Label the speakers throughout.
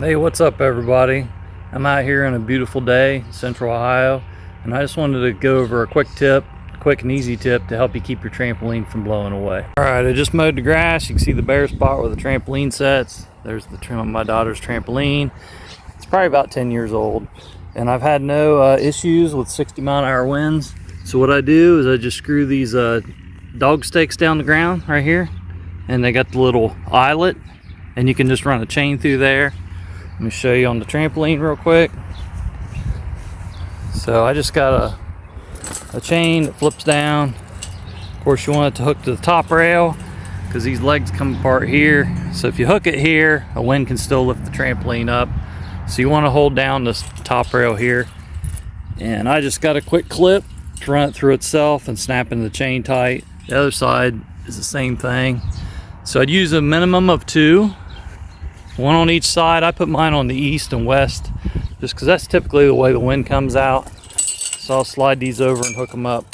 Speaker 1: Hey, what's up everybody? I'm out here on a beautiful day in Central Ohio, and I just wanted to go over a quick and easy tip to help you keep your trampoline from blowing away. Alright, I just mowed the grass. You can see the bare spot where the trampoline sets. There's my daughter's trampoline. It's probably about 10 years old, and I've had no issues with 60-mile-an-hour winds. So what I do is I just screw these dog stakes down the ground right here, and they got the little eyelet, and you can just run a chain through there. Let me show you on the trampoline real quick. So I just got a chain that flips down. Of course, you want it to hook to the top rail because these legs come apart here. So if you hook it here, a wind can still lift the trampoline up. So you want to hold down this top rail here. And I just got a quick clip to run it through itself and snap into the chain tight. The other side is the same thing. So I'd use a minimum of 2. One on each side. I put mine on the east and west just because that's typically the way the wind comes out. So I'll slide these over and hook them up.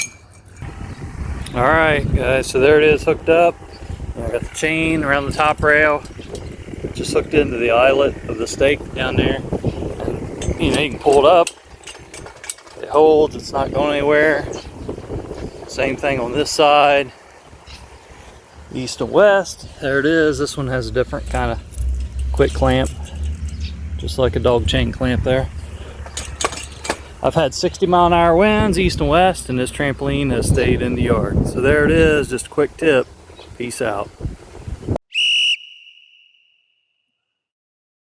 Speaker 1: Alright guys, so there it is hooked up. I got the chain around the top rail, just hooked into the eyelet of the stake down there. And you can pull it up. It holds, it's not going anywhere. Same thing on this side. East and west, there it is. This one has a different kind of quick clamp, just like a dog chain clamp there. I've had 60-mile-an-hour winds east and west, and this trampoline has stayed in the yard. So there it is, just a quick tip. Peace out.